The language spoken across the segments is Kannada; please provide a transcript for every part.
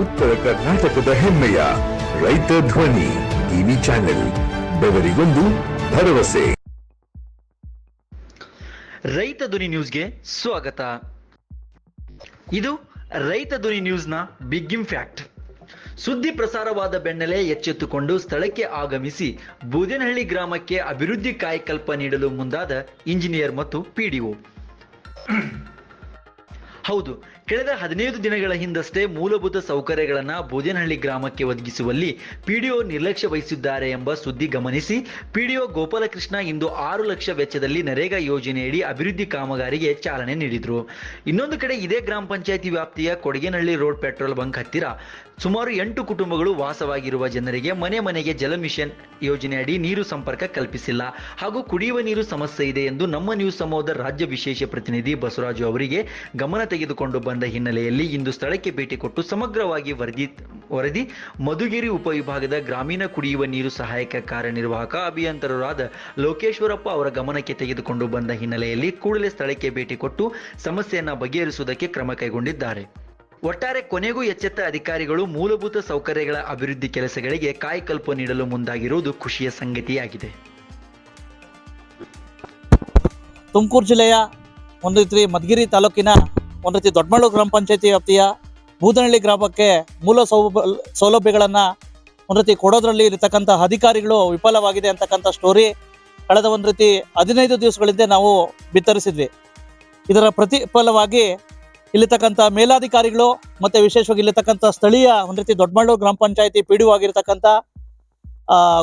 ಉತ್ತರ ಕರ್ನಾಟಕದ ಹೆಮ್ಮೆಯ ರೈತ ಧ್ವನಿ ಟಿವಿ ಚಾನೆಲ್, ಬೆವರಿಗೊಂದು ಭರವಸೆ. ರೈತ ಧ್ವನಿ ನ್ಯೂಸ್ಗೆ ಸ್ವಾಗತ. ಇದು ರೈತ ಧ್ವನಿ ನ್ಯೂಸ್ನ ಬಿಗ್ ಇಂಪ್ಯಾಕ್ಟ್. ಸುದ್ದಿ ಪ್ರಸಾರವಾದ ಬೆನ್ನಲ್ಲೇ ಎಚ್ಚೆತ್ತುಕೊಂಡು ಸ್ಥಳಕ್ಕೆ ಆಗಮಿಸಿ ಬೂದೇನಹಳ್ಳಿ ಗ್ರಾಮಕ್ಕೆ ಅಭಿವೃದ್ಧಿ ಕಾಯಕಲ್ಪ ನೀಡಲು ಮುಂದಾದ ಇಂಜಿನಿಯರ್ ಮತ್ತು ಪಿಡಿಒ. ಹೌದು, ಕಳೆದ 15 ದಿನಗಳ ಹಿಂದಷ್ಟೇ ಮೂಲಭೂತ ಸೌಕರ್ಯಗಳನ್ನು ಬೂದೇನಹಳ್ಳಿ ಗ್ರಾಮಕ್ಕೆ ಒದಗಿಸುವಲ್ಲಿ ಪಿಡಿಒ ನಿರ್ಲಕ್ಷ್ಯ ವಹಿಸಿದ್ದಾರೆ ಎಂಬ ಸುದ್ದಿ ಗಮನಿಸಿ ಪಿಡಿಒ ಗೋಪಾಲಕೃಷ್ಣ ಇಂದು 6 ಲಕ್ಷ ವೆಚ್ಚದಲ್ಲಿ ನರೇಗಾ ಯೋಜನೆಯಡಿ ಅಭಿವೃದ್ಧಿ ಕಾಮಗಾರಿಗೆ ಚಾಲನೆ ನೀಡಿದರು. ಇನ್ನೊಂದು ಕಡೆ ಇದೇ ಗ್ರಾಮ ಪಂಚಾಯಿತಿ ವ್ಯಾಪ್ತಿಯ ಕೊಡಗೇನಹಳ್ಳಿ ರೋಡ್ ಪೆಟ್ರೋಲ್ ಬಂಕ್ ಹತ್ತಿರ ಸುಮಾರು 8 ಕುಟುಂಬಗಳು ವಾಸವಾಗಿರುವ ಜನರಿಗೆ ಮನೆ ಮನೆಗೆ ಜಲ ಮಿಷನ್ ಯೋಜನೆಯಡಿ ನೀರು ಸಂಪರ್ಕ ಕಲ್ಪಿಸಿಲ್ಲ ಹಾಗೂ ಕುಡಿಯುವ ನೀರು ಸಮಸ್ಯೆ ಇದೆ ಎಂದು ನಮ್ಮ ನ್ಯೂಸ್ ಸಮೂಹದ ರಾಜ್ಯ ವಿಶೇಷ ಪ್ರತಿನಿಧಿ ಬಸವರಾಜು ಅವರಿಗೆ ಗಮನ ತೆಗೆದುಕೊಂಡು ಬಂದ ಹಿನ್ನೆಲೆಯಲ್ಲಿ ಇಂದು ಸ್ಥಳಕ್ಕೆ ಭೇಟಿ ಕೊಟ್ಟು ಸಮಗ್ರವಾಗಿ ವರದಿ ಮಧುಗಿರಿ ಉಪವಿಭಾಗದ ಗ್ರಾಮೀಣ ಕುಡಿಯುವ ನೀರು ಸಹಾಯಕ ಕಾರ್ಯನಿರ್ವಾಹಕ ಅಭಿಯಂತರರಾದ ಲೋಕೇಶ್ವರಪ್ಪ ಅವರ ಗಮನಕ್ಕೆ ತೆಗೆದುಕೊಂಡು ಬಂದ ಹಿನ್ನೆಲೆಯಲ್ಲಿ ಕೂಡಲೇ ಸ್ಥಳಕ್ಕೆ ಭೇಟಿ ಕೊಟ್ಟು ಸಮಸ್ಯೆಯನ್ನು ಬಗೆಹರಿಸುವುದಕ್ಕೆ ಕ್ರಮ ಕೈಗೊಂಡಿದ್ದಾರೆ. ಒಟ್ಟಾರೆ ಕೊನೆಗೂ ಎಚ್ಚೆತ್ತ ಅಧಿಕಾರಿಗಳು ಮೂಲಭೂತ ಸೌಕರ್ಯಗಳ ಅಭಿವೃದ್ಧಿ ಕೆಲಸಗಳಿಗೆ ಕಾಯಕಲ್ಪ ನೀಡಲು ಮುಂದಾಗಿರುವುದು ಖುಷಿಯ ಸಂಗತಿಯಾಗಿದೆ. ತುಮಕೂರು ಜಿಲ್ಲೆಯ ಒಂದು ರೀತಿ ಮಧುಗಿರಿ ತಾಲೂಕಿನ ಒಂದು ರೀತಿ ದೊಡ್ಡಮಳ್ಳು ಗ್ರಾಮ ಪಂಚಾಯತಿ ವ್ಯಾಪ್ತಿಯ ಬೂದನಹಳ್ಳಿ ಗ್ರಾಮಕ್ಕೆ ಮೂಲ ಸೌಲಭ್ಯಗಳನ್ನು ಒಂದು ರೀತಿ ಕೊಡೋದ್ರಲ್ಲಿ ಇರತಕ್ಕಂಥ ಅಧಿಕಾರಿಗಳು ವಿಫಲವಾಗಿದೆ ಅಂತಕ್ಕಂಥ ಸ್ಟೋರಿ ಕಳೆದ ಒಂದು ರೀತಿ 15 ದಿವಸಗಳಿಂದ ನಾವು ಬಿತ್ತರಿಸಿದ್ವಿ. ಇದರ ಪ್ರತಿಫಲವಾಗಿ ಇಲ್ಲಿರ್ತಕ್ಕಂಥ ಮೇಲಾಧಿಕಾರಿಗಳು ಮತ್ತು ವಿಶೇಷವಾಗಿ ಇಲ್ಲಿರ್ತಕ್ಕಂಥ ಸ್ಥಳೀಯ ಒಂದು ರೀತಿ ದೊಡ್ಡಮಳ್ಳು ಗ್ರಾಮ ಪಂಚಾಯತಿ ಪಿಡಿಒ ಆಗಿರ್ತಕ್ಕಂಥ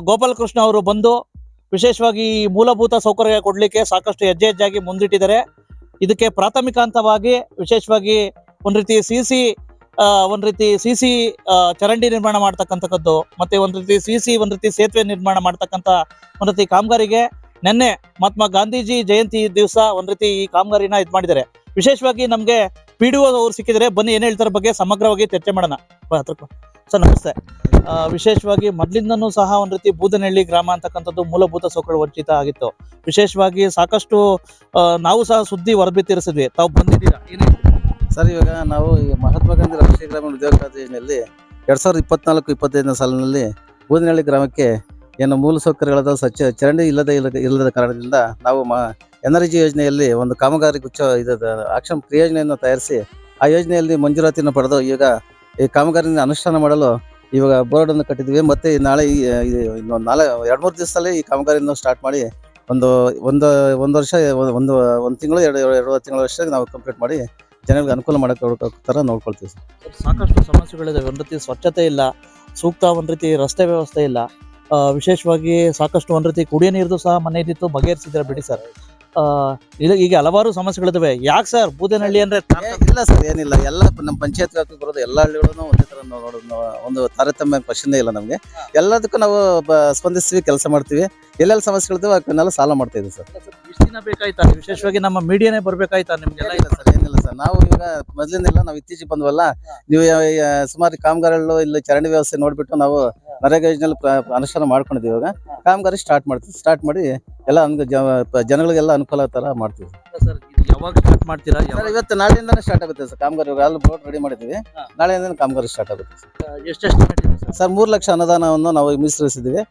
ಗೋಪಾಲಕೃಷ್ಣ ಅವರು ಬಂದು ವಿಶೇಷವಾಗಿ ಈ ಮೂಲಭೂತ ಸೌಕರ್ಯ ಕೊಡಲಿಕ್ಕೆ ಸಾಕಷ್ಟು ಹೆಜ್ಜೆಯಾಗಿ ಮುಂದಿಟ್ಟಿದ್ದಾರೆ. ಇದಕ್ಕೆ ಪ್ರಾಥಮಿಕ ಹಂತವಾಗಿ ವಿಶೇಷವಾಗಿ ಒಂದು ರೀತಿ ಸಿಸಿ ಚರಂಡಿ ನಿರ್ಮಾಣ ಮಾಡ್ತಕ್ಕಂಥದ್ದು ಮತ್ತೆ ಒಂದು ರೀತಿ ಸೇತುವೆ ನಿರ್ಮಾಣ ಮಾಡ್ತಕ್ಕಂಥ ಒಂದು ರೀತಿ ಕಾಮಗಾರಿಗೆ ನಿನ್ನೆ ಮಹಾತ್ಮ ಗಾಂಧೀಜಿ ಜಯಂತಿ ದಿವಸ ಒಂದು ರೀತಿ ಈ ಕಾಮಗಾರಿನ ಮಾಡಿದ್ದಾರೆ. ವಿಶೇಷವಾಗಿ ನಮಗೆ ಪಿಡಿಒ ಅವರು ಸಿಕ್ಕಿದರೆ ಬನ್ನಿ ಏನು ಹೇಳ್ತಾರೆ ಬಗ್ಗೆ ಸಮಗ್ರವಾಗಿ ಚರ್ಚೆ ಮಾಡೋಣ. ಸರ್ ನಮಸ್ತೆ. ವಿಶೇಷವಾಗಿ ಮೊದಲಿಂದನೂ ಸಹ ಒಂದು ರೀತಿ ಬೂದನಹಳ್ಳಿ ಗ್ರಾಮ ಅಂತಕ್ಕಂಥದ್ದು ಮೂಲಭೂತ ಸೌಕರ್ಯ ವಂಚಿತ ಆಗಿತ್ತು. ವಿಶೇಷವಾಗಿ ಸಾಕಷ್ಟು ನಾವು ಸಹ ಸುದ್ದಿ ಹೊರಬಿತ್ತಿರಿಸಿದ್ವಿ, ತಾವು ಬಂದಿದ್ದೀರಾ? ಸರ್, ಇವಾಗ ನಾವು ಈ ಮಹಾತ್ಮ ಗಾಂಧಿ ರಾಷ್ಟ್ರೀಯ ಗ್ರಾಮೀಣ ಉದ್ಯೋಗ ಯೋಜನೆಯಲ್ಲಿ 2024-25ನೇ ಸಾಲಿನಲ್ಲಿ ಬೂದನಹಳ್ಳಿ ಗ್ರಾಮಕ್ಕೆ ಏನು ಮೂಲ ಸೌಕರ್ಯಗಳಾದ ಚರಂಡಿ ಇಲ್ಲದ ಕಾರಣದಿಂದ ನಾವು NRG ಯೋಜನೆಯಲ್ಲಿ ಒಂದು ಕಾಮಗಾರಿ ಗುಚ್ಚ ಆಕ್ಷನ್ ಕ್ರಿಯೋಜನೆಯನ್ನು ತಯಾರಿಸಿ ಆ ಯೋಜನೆಯಲ್ಲಿ ಮಂಜೂರಾತಿಯನ್ನು ಪಡೆದು ಈಗ ಈ ಕಾಮಗಾರಿನ ಅನುಷ್ಠಾನ ಮಾಡಲು ಇವಾಗ ಬೋರ್ಡನ್ನು ಕಟ್ಟಿದ್ವಿ. ಮತ್ತು ನಾಳೆ ಇನ್ನೊಂದು 2-3 ದಿವಸದಲ್ಲಿ ಈ ಕಾಮಗಾರಿಯನ್ನು ಸ್ಟಾರ್ಟ್ ಮಾಡಿ ಒಂದು ವರ್ಷ ಒಂದು ತಿಂಗಳು ಎರಡು ತಿಂಗಳಷ್ಟೇ ನಾವು ಕಂಪ್ಲೀಟ್ ಮಾಡಿ ಜನರಿಗೆ ಅನುಕೂಲ ಮಾಡೋಕ್ಕೆ ಥರ ನೋಡ್ಕೊಳ್ತೀವಿ ಸರ್. ಸಾಕಷ್ಟು ಸಮಸ್ಯೆಗಳಿದೆ. ಒಂದು ರೀತಿ ಸ್ವಚ್ಛತೆ ಇಲ್ಲ, ಸೂಕ್ತ ಒಂದು ರೀತಿ ರಸ್ತೆ ವ್ಯವಸ್ಥೆ ಇಲ್ಲ. ವಿಶೇಷವಾಗಿ ಸಾಕಷ್ಟು ಒಂದು ರೀತಿ ಕುಡಿಯೋ ನೀರು ಸಹ ಮನೆಯಲ್ಲಿತ್ತು, ಬಗೆಹರಿಸಿದ್ರೆ ಬಿಡಿ ಸರ್. ಈಗ ಹಲವಾರು ಸಮಸ್ಯೆಗಳಿದಾವೆ. ಯಾಕೆ ಸರ್ ಬೂದೇನಹಳ್ಳಿ ಅಂದ್ರೆ? ಇಲ್ಲ ಸರ್, ಏನಿಲ್ಲ, ಎಲ್ಲ ನಮ್ಮ ಪಂಚಾಯತ್ ವ್ಯಾಪ್ತಿಗೆ ಬರೋದು ಎಲ್ಲ ಹಳ್ಳಿಗಳನ್ನು ಒಂದೇ ಥರ ನೋಡೋದು ಒಂದು ತಾರತಮ್ಯ ಪ್ರಶ್ನೆ ಇಲ್ಲ. ನಮಗೆ ಎಲ್ಲದಕ್ಕೂ ನಾವು ಸ್ಪಂದಿಸ್ತೀವಿ, ಕೆಲಸ ಮಾಡ್ತೀವಿ. ಎಲ್ಲೆಲ್ಲ ಸಮಸ್ಯೆಗಳಿದ್ದಾವೆ ಅವನ್ನೆಲ್ಲ ಸಾಲ್ವ್ ಮಾಡ್ತಾ ಇದ್ದೀವಿ ಸರ್. ಇಷ್ಟು ದಿನ ಬೇಕಾಯ್ತಾ? ವಿಶೇಷವಾಗಿ ನಮ್ಮ ಮೀಡಿಯಾನೇ ಬರ್ಬೇಕಾಯ್ತಾ ನಿಮ್ಗೆಲ್ಲ? ಇಲ್ಲ ಸರ್, ಏನಿಲ್ಲ ಸರ್, ನಾವು ಇವಾಗ ಮೊದಲಿಂದೆಲ್ಲ ನಾವು ಇತ್ತೀಚೆಗೆ ಬಂದ್ವಲ್ಲ, ನೀವು ಸುಮಾರು ಕಾಮಗಾರಿಗಳು ಇಲ್ಲಿ ಚರಂಡಿ ವ್ಯವಸ್ಥೆ ನೋಡ್ಬಿಟ್ಟು ನಾವು ನರೇಗಾ ಯೋಜನೆಯಲ್ಲಿ ಅನುಷ್ಠಾನ ಮಾಡ್ಕೊಂಡಿದ್ದೀವಿ. ಇವಾಗ ಕಾಮಗಾರಿ ಸ್ಟಾರ್ಟ್ ಮಾಡಿ ಎಲ್ಲ ಜನಗಳಿಗೆಲ್ಲ ಅನುಕೂಲ ತರ ಮಾಡ್ತೀವಿ ಸರ್. ಯಾವಾಗ ಸ್ಟಾರ್ಟ್ ಮಾಡ್ತೀರಾ? ಇವತ್ತು ನಾಳೆಯಿಂದಾನೆ ಸ್ಟಾರ್ಟ್ ಆಗುತ್ತೆ ಸರ್ ಕಾಮಗಾರಿ. ಅಲ್ಲಿ ಬೋರ್ಡ್ ರೆಡಿ ಮಾಡಿದ್ದೀವಿ, ನಾಳೆಯಿಂದ ಕಾಮಗಾರಿ ಸ್ಟಾರ್ಟ್ ಆಗುತ್ತೆ ಸರ್. 3 ಲಕ್ಷ ಅನುದಾನವನ್ನು ನಾವು ಮೀಸಲಿರಿಸಿದ್ದೀವಿ.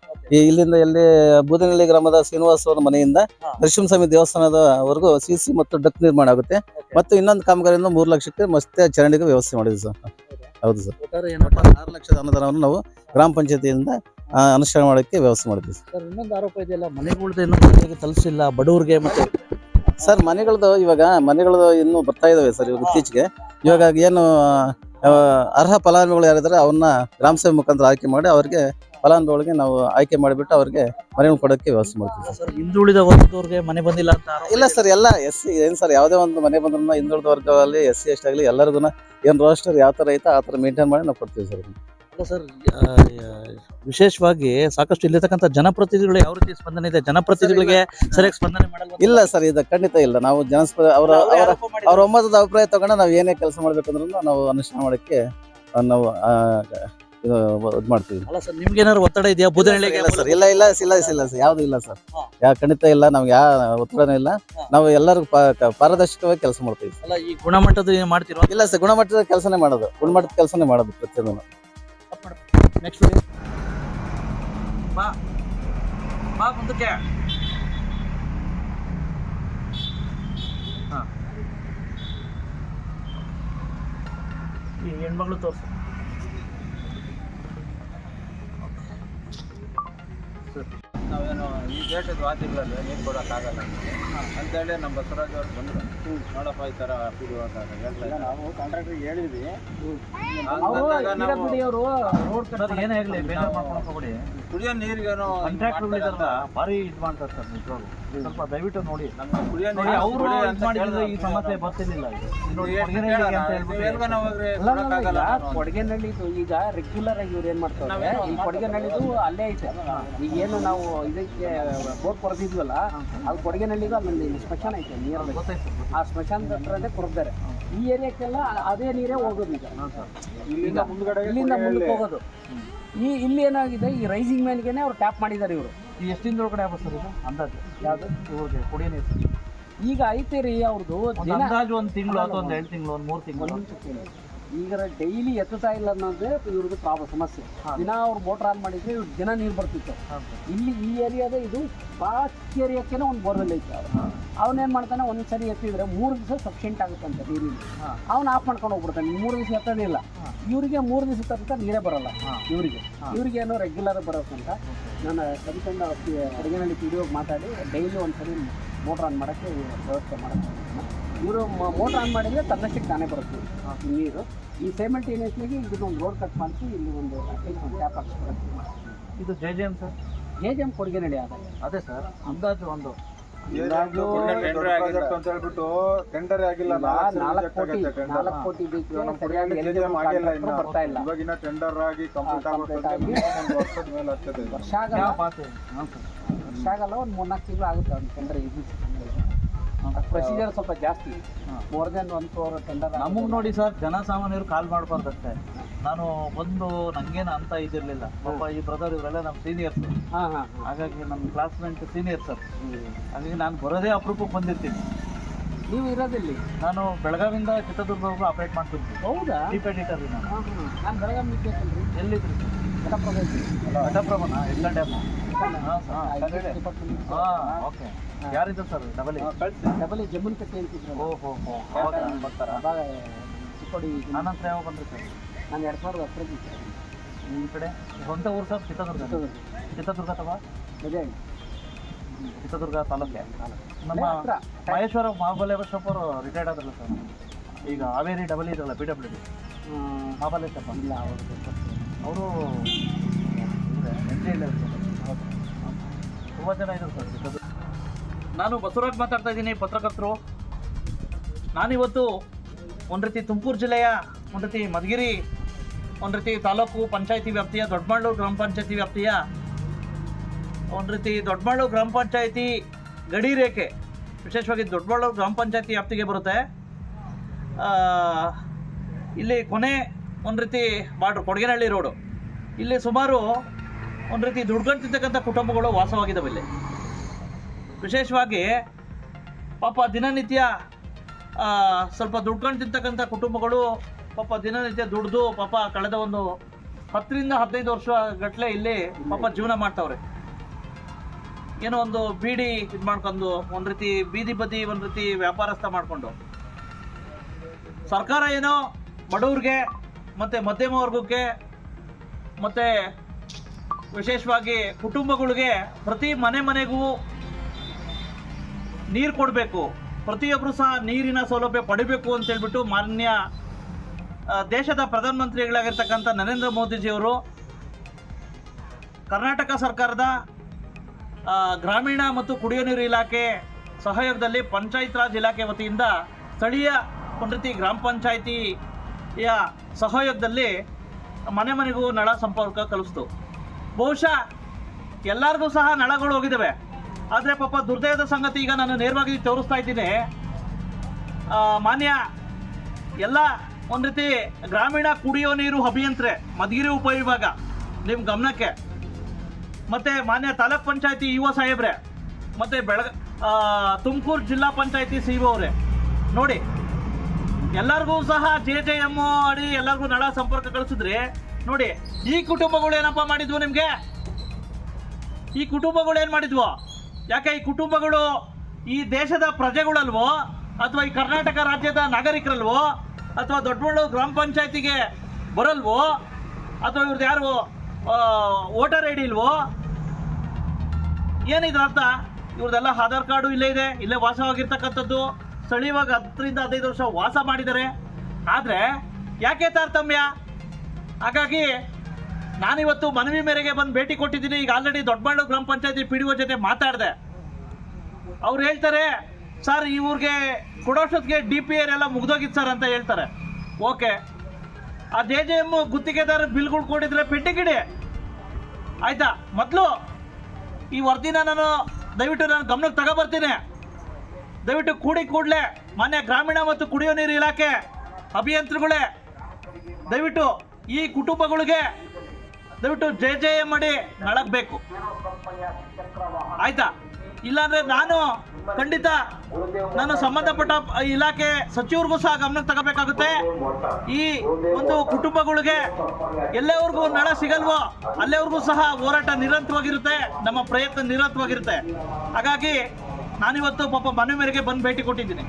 ಇಲ್ಲಿಂದ ಎಲ್ಲಿ ಬೂದನಹಳ್ಳಿ ಗ್ರಾಮದ ಶ್ರೀನಿವಾಸ ಅವರ ಮನೆಯಿಂದ ನರಸಿಂಹಸ್ವಾಮಿ ದೇವಸ್ಥಾನದವರೆಗೂ CC ಮತ್ತು ಡಕ್ ನಿರ್ಮಾಣ ಆಗುತ್ತೆ. ಮತ್ತು ಇನ್ನೊಂದು ಕಾಮಗಾರಿಯಿಂದ 3 ಲಕ್ಷಕ್ಕೆ ಮತ್ತೆ ಚರಂಡಿಗೆ ವ್ಯವಸ್ಥೆ ಮಾಡಿದ್ವಿ ಸರ್. ಹೌದು ಸರ್, 6 ಲಕ್ಷದ ಅನುದಾನವನ್ನು ನಾವು ಗ್ರಾಮ ಪಂಚಾಯತಿಯಿಂದ ಅನುಷ್ಠಾನ ಮಾಡೋಕ್ಕೆ ವ್ಯವಸ್ಥೆ ಮಾಡಿದ್ವಿ ಸರ್. ಇನ್ನೊಂದು ಆರೋಪ ಇದೆಯಲ್ಲ, ಮನೆಗಳದ್ದು ತಲುಪಿಸಿಲ್ಲ ಬಡವರಿಗೆ. ಮತ್ತೆ ಸರ್, ಮನೆಗಳದ್ದು ಇನ್ನೂ ಬರ್ತಾ ಇದಾವೆ ಸರ್. ಇವಾಗ ಇತ್ತೀಚೆಗೆ ಇವಾಗ ಏನು ಅರ್ಹ ಫಲಾನುಭವಿಗಳು ಯಾರಿದ್ದಾರೆ ಅವ್ರನ್ನ ಗ್ರಾಮ ಸೇವೆ ಮುಖಾಂತರ ಆಯ್ಕೆ ಮಾಡಿ ಅವ್ರಿಗೆ ಫಲಾನುಭವಿಗಳಿಗೆ ನಾವು ಆಯ್ಕೆ ಮಾಡಿಬಿಟ್ಟು ಅವ್ರಿಗೆ ಮನೆಗಳು ಕೊಡೋಕ್ಕೆ ವ್ಯವಸ್ಥೆ ಮಾಡ್ತೀವಿ ಸರ್. ಹಿಂದುಳಿದ ವರ್ಗದವ್ರಿಗೆ ಮನೆ ಬಂದಿಲ್ಲ ಅಂತ? ಇಲ್ಲ ಸರ್, ಎಲ್ಲ SC ಏನು ಸರ್, ಯಾವುದೇ ಒಂದು ಮನೆ ಬಂದ್ರೂ ಹಿಂದುಳಿದ ವರ್ಗದಲ್ಲಿ SC ST ಆಗಲಿ ಎಲ್ಲರಿಗೂ ಏನು ರೋಸ್ಟರ್ ಯಾವ ಥರ ಐತೆ ಆ ಥರ ಮೇಂಟೈನ್ ಮಾಡಿ ನಾವು ಕೊಡ್ತೀವಿ ಸರ್. ಅಲ್ಲ ಸರ್, ವಿಶೇಷವಾಗಿ ಸಾಕಷ್ಟು ಇಲ್ಲಿರ್ತಕ್ಕಂಥ ಜನಪ್ರತಿನಿಧಿಗಳು ಯಾವ ರೀತಿ ಸ್ಪಂದನೆ ಇದೆ? ಜನಪ್ರತಿನಿಧಿಗಳಿಗೆ ಸರಿಯಾಗಿ ಸ್ಪಂದನೆ ಮಾಡಲ್ಲ? ಇಲ್ಲ ಸರ್, ಇದು ಖಂಡಿತ ಇಲ್ಲ. ನಾವು ಅವ್ರ ಒಮ್ಮತದ ಅಭಿಪ್ರಾಯ ತಗೊಂಡು ನಾವು ಏನೇ ಕೆಲಸ ಮಾಡ್ಬೇಕಂದ್ರೂ ನಾವು ಅನುಷ್ಠಾನ ಮಾಡೋಕ್ಕೆ ನಾವು ಇದು ಮಾಡ್ತೀವಿ. ಅಲ್ಲ ಸರ್, ನಿಮ್ಗೆ ಏನಾದ್ರು ಒತ್ತಡ ಇದೆಯಾ ಬೂದನಹಳ್ಳಿಗೆ? ಇಲ್ಲ ಸರ್, ಇಲ್ಲ ಸರ್, ಯಾವ್ದು ಇಲ್ಲ ಸರ್. ಖಂಡಿತ ಇಲ್ಲ, ನಮ್ಗೆ ಯಾವ ಒತ್ತಡನೂ ಇಲ್ಲ. ನಾವು ಎಲ್ಲರೂ ಪಾರದರ್ಶಕವಾಗಿ ಕೆಲಸ ಮಾಡ್ತೀವಿ. ಅಲ್ಲ, ಈ ಗುಣಮಟ್ಟದ ಮಾಡ್ತಿರೋ? ಇಲ್ಲ ಸರ್, ಗುಣಮಟ್ಟದ ಕೆಲಸನೇ ಮಾಡೋದು ಪ್ರತಿಯೊಂದು. ನೆಕ್ಸ್ಟ್ ಬಾ ಮುಂದಕ್ಕೆ. ಈ ಹೆಣ್ಮಗಳು ತೋರಿಸು. ನಾವೇನು ಈ ಡೇಟದ ವಾತಿಗಳಲ್ಲಿ ನೀರು ಕೊಡೋಕ್ಕಾಗಲ್ಲ ಅಂತೇಳಿ ನಮ್ಮ ಬಸವರಾಜ್ ಅವ್ರು ಬಂದರು. ನೋಡಪ್ಪ ಈ ಥರ ಹೇಳ್ತಾರೆ. ನಾವು ಕಾಂಟ್ರಾಕ್ಟ್ರಿಗೆ ಹೇಳಿದ್ವಿ. ಏನೇ ಆಗಲಿ ಬೇಜಾರು ಮಾಡ್ಕೊಂಡು ಹೋಗ್ಬಿಡಿ. ಕುಡಿಯೋ ನೀರಿಗೇನೋ ಕಾಂಟ್ರಾಕ್ಟರ್ಗಳಿದಾರಲ್ಲ ಭಾರಿ ಇದು ಮಾಡ್ತಾರೆ ಸರ್. ನಿಜವಾಗ್ಲೂ ಸ್ವಲ್ಪ ದಯವಿಟ್ಟು ನೋಡಿ. ನಮ್ಮ ಕುಡಿಯೋ ನೋಡಿ, ಅವರು ಇದು ಮಾಡಿದ್ರೆ ಈ ಸಮಸ್ಯೆ ಬರ್ತಿರ್ಲಿಲ್ಲ. ಕೊಡಗೇನಹಳ್ಳಿದು ಈಗ ರೆಗ್ಯುಲರ್ ಆಗಿ ಇವ್ರು ಏನ್ ಮಾಡ್ತಾರೆ, ಈ ಕೊಡಗೇನಹಳ್ಳಿದು ಅಲ್ಲೇ ಐತೆ. ಈಗ ಏನು ನಾವು ಇದಕ್ಕೆ ಬೋರ್ ಕೊರೆದಿದ್ವಲ್ಲ, ಅದು ಕೊಡಗೇನಹಳ್ಳಿದು ಅಲ್ಲಿ ಸ್ಮಶಾನ ಐತೆ ನೀರಲ್ಲಿ. ಆ ಸ್ಮಶಾನದ ಹತ್ರನೇ ಕೊರೆದಾರೆ. ಈ ಏರಿಯಾಕ್ಕೆಲ್ಲ ಅದೇ ನೀರೇ ಹೋಗೋದು. ಈಗ ಇಲ್ಲಿಂದ ಮುಂದಕ್ಕೆ ಹೋಗೋದು. ಇಲ್ಲಿ ಏನಾಗಿದೆ, ಈ ರೈಸಿಂಗ್ ಮ್ಯಾನ್ಗೆ ಅವ್ರು ಟ್ಯಾಪ್ ಮಾಡಿದ್ದಾರೆ ಇವರು. ಎಷ್ಟು ದಿನದೊಳಗಡೆ ಆಗ್ಬೋದು ಸರ್ ಇದು ಅಂದಾಜು? ಯಾವುದು ಇವ್ರಿಗೆ ಕುಡಿಯೋ ನೀರು ಈಗ ಐತೆ ರೀ ಅವ್ರದ್ದು ಅಂದಾಜು 1 ತಿಂಗಳು ಅಥವಾ 2 ತಿಂಗಳು 3 ತಿಂಗಳು. ಈಗ ಡೈಲಿ ಎತ್ತುತ್ತಾ ಇಲ್ಲ ಅನ್ನೋದೇ ಇವ್ರದ್ದು ಸಮಸ್ಯೆ. ದಿನ ಅವ್ರು ಮೋಟರ್ ಆನ್ ಮಾಡಿದ್ರೆ ಇವ್ರು ದಿನ ನೀರು ಬರ್ತಿತ್ತು. ಇಲ್ಲಿ ಈ ಏರಿಯಾದ ಇದು ಬಾಕಿ ಏರಿಯಾಕ್ಕೇನೆ ಒಂದು ಬೋರ್ವೆಲ್ ಐತೆ. ಅವನೇನು ಮಾಡ್ತಾನೆ, ಒಂದ್ಸರಿ ಎತ್ತಿದ್ರೆ 3 ದಿವಸ ಸಫಿಷಿಯೆಂಟ್ ಆಗುತ್ತಂತ ನೀರಿನ. ಅವ್ನು ಆಫ್ ಮಾಡ್ಕೊಂಡು ಹೋಗ್ಬಿಡ್ತಾನೆ. 3 ದಿವಸ ಎತ್ತೋದಿಲ್ಲ. ಇವರಿಗೆ 3 ದಿವಸ ತನಕ ನೀರೇ ಬರೋಲ್ಲ. ಇವ್ರಿಗೇನೋ ರೆಗ್ಯುಲರ್ ಬರೋಕ್ಕಂತ ನಾನು ಕವಿತಂಡ ಕೊಡಗೇನಹಳ್ಳಿ PDO ಮಾತಾಡಿ ಡೈಲಿ ಒಂದ್ಸರಿ ಮೋಟರ್ ಆನ್ ಮಾಡೋಕ್ಕೆ ವ್ಯವಸ್ಥೆ ಮಾಡೋಕ್ಕೆ. ಇವರು ಮೋಟರ್ ಆನ್ ಮಾಡಿದರೆ ತನ್ನಷ್ಟಕ್ಕೆ ತಾನೇ ಬರುತ್ತೆ ನೀರು. ಈ ಸೈಮಲ್ಟೇನಿಯಸ್ಲಿ ಇದನ್ನೊಂದು ರೋಡ್ ಕಟ್ ಮಾಡಿಸಿ ಇಲ್ಲಿ ಒಂದು ಟ್ಯಾಪ್ ಹಾಕ್ಸ್ಕೊಡಕ್ಕೆ. ಇದು JJM ಸರ್? JJM ಕೊಡಗೇನಹಳ್ಳಿ ಅದೇ ಸರ್, ಅಂದಾಜು ಒಂದು ಹೇಳ್ಬಿಟ್ಟು ಟೆಂಡರ್ ಆಗಿಲ್ಲ. 4 ಕೋಟಿ ಬರ್ತಾ ಇಲ್ಲ. ಇವಾಗಿನ ಟೆಂಡರ್ ಆಗಿ ಕಂಪ್ಲೀಟ್ ಆಗಿ ವರ್ಷದ ಮೇಲೆ ಆಗ್ತದೆ. ವರ್ಷ ಆಗಲ್ಲ, ಒಂದು 3-4 ತಿಂಗಳು ಆಗುತ್ತೆ ಒಂದು ಟೆಂಡರ್. ಇದು ಪ್ರೊಸೀಜರ್ ಸ್ವಲ್ಪ ಜಾಸ್ತಿ, ಮೋರ್ ದೆನ್ 1 crore ಟೆಂಡರ್. ನಮಗೆ ನೋಡಿ ಸರ್, ಜನಸಾಮಾನ್ಯರು ಕಾಲ್ ಮಾಡಬಾರ್ದಷ್ಟೇ. ನಾನು ಬಂದು ನಂಗೇನು ಅಂತ ಇದಿರಲಿಲ್ಲ. ಪಾಪ ಈ ಬ್ರದರ್ ಇವರೆಲ್ಲ ನಮ್ಮ ಸೀನಿಯರ್ಸ್. ಹಾಗಾಗಿ ನಮ್ಮ ಕ್ಲಾಸ್ಮೇಟ್ ಸೀನಿಯರ್ ಸರ್. ಹಾಗಾಗಿ ನಾನು ಬರೋದೇ ಅಪರೂಪಕ್ಕೆ ಬಂದಿರ್ತೀನಿ. ನೀವು ಇರೋದಿಲ್ಲಿ? ನಾನು ಬೆಳಗಾವಿಂದ ಚಿತ್ರದುರ್ಗವರೆಗೂ ಆಪ್ರೇಟ್ ಮಾಡ್ತಿರ್ತೀನಿ. ಹೌದಾ? ಡೀಪ್ ಎಡಿಟರ್ ನಾನು ಬೆಳಗಾವಿ ಇದ್ದೇನೆ. ಎಲ್ಲಿದ್ರಿ? ಘಟಪ್ರಭನ ಎಲ್ಲ ಡ್ಯಾಮು. ಓಕೆ. ಯಾರಿದ್ದು ಸರ್? ಡಬಲ್ ಜಮ್ಮುನ್ ಕಟ್ಟಿ ಅಂತಿದ್ರು. ಓಹೋ, ಬರ್ತಾರಾ? ಚಿಕ್ಕೋಡಿ. ನಾನಂತರ ಯಾವಾಗ ಬಂದ್ರಿ ಸರ್? ನಾನು 2010 ಈ ಕಡೆ ಸ್ವಂತ ಊರು ಸರ್? ಚಿತ್ರದುರ್ಗ ಅಥವಾ ಚಿತ್ರದುರ್ಗ ತಾಲೂಕೆ. ನಮ್ಮ ಮಹೇಶ್ವರ ಮಹಾಬಲೇಶ್ವರಪ್ಪ ಅವರು ರಿಟೈರ್ಡ್ ಆದ್ರಲ್ಲ ಸರ್. ಈಗ ಹಾವೇರಿ ಡಬಲ್ ಇದ್ರಲ್ಲ, PWD ಮಹಾಬಲೇಶ್ವರಪ್ಪ. ಇಲ್ಲ, ಅವರು ತುಂಬ ಜನ ಇದ್ದಾರೆ ಸರ್ ಚಿತ್ರದುರ್ಗ. ನಾನು ಬಸವರಾಜ್ ಮಾತಾಡ್ತಾ ಇದ್ದೀನಿ, ಪತ್ರಕರ್ತರು. ನಾನಿವತ್ತು ಒಂದು ರೀತಿ ತುಮಕೂರು ಜಿಲ್ಲೆಯ ಒಂದು ರೀತಿ ಮಧುಗಿರಿ ಒಂದು ರೀತಿ ತಾಲೂಕು ಪಂಚಾಯತಿ ವ್ಯಾಪ್ತಿಯ ದೊಡ್ಡಮಾಳೂರು ಗ್ರಾಮ ಪಂಚಾಯತಿ ವ್ಯಾಪ್ತಿಯ ಒಂದು ರೀತಿ ದೊಡ್ಡಮಾಳೂರು ಗ್ರಾಮ ಪಂಚಾಯತಿ ಗಡಿ ರೇಖೆ, ವಿಶೇಷವಾಗಿ ದೊಡ್ಡಮಾಳೂರು ಗ್ರಾಮ ಪಂಚಾಯತಿ ವ್ಯಾಪ್ತಿಗೆ ಬರುತ್ತೆ. ಇಲ್ಲಿ ಕೊನೆ ಒಂದು ರೀತಿ ಬಾರ್ಡ್ರು ಕೊಡಗೇನಹಳ್ಳಿ ರೋಡು. ಇಲ್ಲಿ ಸುಮಾರು ಒಂದು ರೀತಿ ದುಡ್ಕೊಂತಿರ್ತಕ್ಕಂಥ ಕುಟುಂಬಗಳು ವಾಸವಾಗಿದ್ದಾವೆ ಇಲ್ಲಿ. ವಿಶೇಷವಾಗಿ ಪಾಪ ದಿನನಿತ್ಯ ಸ್ವಲ್ಪ ದುಡ್ಕೊಂಡು ತಿಂತಕ್ಕಂಥ ಕುಟುಂಬಗಳು ಪಾಪ ದಿನನಿತ್ಯ ದುಡ್ದು ಪಾಪ ಕಳೆದ ಒಂದು 10 ರಿಂದ 15 ವರ್ಷ ಗಟ್ಟಲೆ ಇಲ್ಲಿ ಪಾಪ ಜೀವನ ಮಾಡ್ತಾವ್ರೆ. ಏನೋ ಒಂದು ಬೀಡಿ ಇದು ಮಾಡ್ಕೊಂಡು ಒಂದು ರೀತಿ ಬೀದಿ ಬದಿ ಒಂದು ರೀತಿ ವ್ಯಾಪಾರಸ್ಥ ಮಾಡಿಕೊಂಡು, ಸರ್ಕಾರ ಏನೋ ಬಡವ್ರಿಗೆ ಮತ್ತು ಮಧ್ಯಮ ವರ್ಗಕ್ಕೆ ಮತ್ತು ವಿಶೇಷವಾಗಿ ಕುಟುಂಬಗಳಿಗೆ ಪ್ರತಿ ಮನೆಗೂ ನೀರು ಕೊಡಬೇಕು, ಪ್ರತಿಯೊಬ್ಬರು ಸಹ ನೀರಿನ ಸೌಲಭ್ಯ ಪಡಿಬೇಕು ಅಂತ ಹೇಳ್ಬಿಟ್ಟು ಮಾನ್ಯ ದೇಶದ ಪ್ರಧಾನಮಂತ್ರಿಗಳಾಗಿರ್ತಕ್ಕಂಥ ನರೇಂದ್ರ ಮೋದಿಜಿಯವರು ಕರ್ನಾಟಕ ಸರ್ಕಾರದ ಗ್ರಾಮೀಣ ಮತ್ತು ಕುಡಿಯುವ ನೀರು ಇಲಾಖೆ ಸಹಯೋಗದಲ್ಲಿ ಪಂಚಾಯತ್ ರಾಜ್ ಇಲಾಖೆ ವತಿಯಿಂದ ಸ್ಥಳೀಯ ಒಂದು ರೀತಿ ಗ್ರಾಮ ಪಂಚಾಯಿತಿಯ ಸಹಯೋಗದಲ್ಲಿ ಮನೆಗೂ ನಳ ಸಂಪರ್ಕ ಕಲಿಸ್ತು. ಬಹುಶಃ ಎಲ್ಲರಿಗೂ ಸಹ ನಳಗಳು ಹೋಗಿದ್ದಾವೆ. ಆದರೆ ಪಾಪ ದುರ್ದೈವದ ಸಂಗತಿ, ಈಗ ನಾನು ನೇರವಾಗಿ ತೋರಿಸ್ತಾ ಇದ್ದೀನಿ, ಮಾನ್ಯ ಎಲ್ಲ ಒಂದು ರೀತಿ ಗ್ರಾಮೀಣ ಕುಡಿಯೋ ನೀರು ಅಭಿಯಂತ್ರೆ ಮಧುಗಿರಿ ಉಪವಿಭಾಗ ನಿಮ್ಮ ಗಮನಕ್ಕೆ, ಮತ್ತು ಮಾನ್ಯ ತಾಲೂಕ್ ಪಂಚಾಯತಿ ಇಒ ಸಾಹೇಬ್ರೆ, ಮತ್ತು ತುಮಕೂರು ಜಿಲ್ಲಾ ಪಂಚಾಯತಿ ಸಿ.ಇ.ಒ ಅವರೇ, ನೋಡಿ ಎಲ್ಲರಿಗೂ ಸಹ JJM ಅಡಿ ಎಲ್ಲರಿಗೂ ನಳ ಸಂಪರ್ಕ ಕಳಿಸಿದ್ರಿ. ನೋಡಿ ಈ ಕುಟುಂಬಗಳು ಏನಪ್ಪ ಮಾಡಿದ್ವು ನಿಮಗೆ? ಈ ಕುಟುಂಬಗಳು ಏನು ಮಾಡಿದ್ವು? ಯಾಕೆ ಈ ಕುಟುಂಬಗಳು ಈ ದೇಶದ ಪ್ರಜೆಗಳಲ್ವೋ ಅಥವಾ ಈ ಕರ್ನಾಟಕ ರಾಜ್ಯದ ನಾಗರಿಕರಲ್ವೋ ಅಥವಾ ದೊಡ್ಡಬಳ್ಳೂರು ಗ್ರಾಮ ಪಂಚಾಯತಿಗೆ ಬರಲ್ವೋ ಅಥವಾ ಇವ್ರದ್ದು ಯಾರು ವೋಟರ್ ಐ ಡಿ ಇಲ್ವೋ? ಏನಿದ್ರ ಅರ್ಥ? ಇವ್ರದ್ದೆಲ್ಲ ಆಧಾರ್ ಕಾರ್ಡು ಇಲ್ಲೇ ಇದೆ, ಇಲ್ಲೇ ವಾಸವಾಗಿರ್ತಕ್ಕಂಥದ್ದು, ಸ್ಥಳೀಯವಾಗಿ 10 ರಿಂದ 15 ವರ್ಷ ವಾಸ ಮಾಡಿದ್ದಾರೆ. ಆದರೆ ಯಾಕೆ ತಾರತಮ್ಯ? ಹಾಗಾಗಿ ನಾನಿವತ್ತು ಮನವಿ ಮೇರೆಗೆ ಬಂದು ಭೇಟಿ ಕೊಟ್ಟಿದ್ದೀನಿ. ಈಗ ಆಲ್ರೆಡಿ ದೊಡ್ಡಬಳ್ಳೂರು ಗ್ರಾಮ ಪಂಚಾಯತಿ PDO ಜೊತೆ ಮಾತಾಡಿದೆ. ಅವ್ರು ಹೇಳ್ತಾರೆ, ಸರ್ ಇವ್ರಿಗೆ ಕೊಡೋಷ್ಟೊತ್ತಿಗೆ DPR ಎಲ್ಲ ಮುಗ್ದೋಗಿತ್ತು ಸರ್ ಅಂತ ಹೇಳ್ತಾರೆ. ಓಕೆ, ಆ JJM ಗುತ್ತಿಗೆದಾರ ಬಿಲ್ಗಳು ಕೊಟ್ಟಿದ್ರೆ ಪೆಟ್ಟಿಗಿಡಿ ಆಯ್ತಾ? ಮೊದಲು ಈ ವರದಿನ ದಯವಿಟ್ಟು ನಾನು ಗಮನಕ್ಕೆ ತಗೊಬರ್ತೀನಿ. ದಯವಿಟ್ಟು ಕೂಡಲೇ ಮಾನ್ಯ ಗ್ರಾಮೀಣ ಮತ್ತು ಕುಡಿಯೋ ನೀರು ಇಲಾಖೆ ಅಭಿಯಂತರುಗಳೇ, ದಯವಿಟ್ಟು ಈ ಕುಟುಂಬಗಳಿಗೆ ದಯವಿಟ್ಟು JJM ಅಡಿ ನಳಗಬೇಕು ಆಯ್ತಾ? ಇಲ್ಲಾಂದ್ರೆ ಖಂಡಿತ ನಾನು ಸಂಬಂಧಪಟ್ಟ ಇಲಾಖೆ ಸಚಿವರಿಗೂ ಸಹ ಗಮನಕ್ಕೆ ತಗೋಬೇಕಾಗುತ್ತೆ. ಈ ಒಂದು ಕುಟುಂಬಗಳಿಗೆ ಎಲ್ಲೆವರೆಗೂ ನಳ ಸಿಗಲ್ವೋ ಅಲ್ಲೇವರೆಗೂ ಸಹ ಹೋರಾಟ ನಿರಂತರವಾಗಿರುತ್ತೆ, ನಮ್ಮ ಪ್ರಯತ್ನ ನಿರಂತರವಾಗಿರುತ್ತೆ. ಹಾಗಾಗಿ ನಾನಿವತ್ತು ಪಾಪ ಮನೆ ಮೇರೆಗೆ ಬಂದು ಭೇಟಿ ಕೊಟ್ಟಿದ್ದೀನಿ.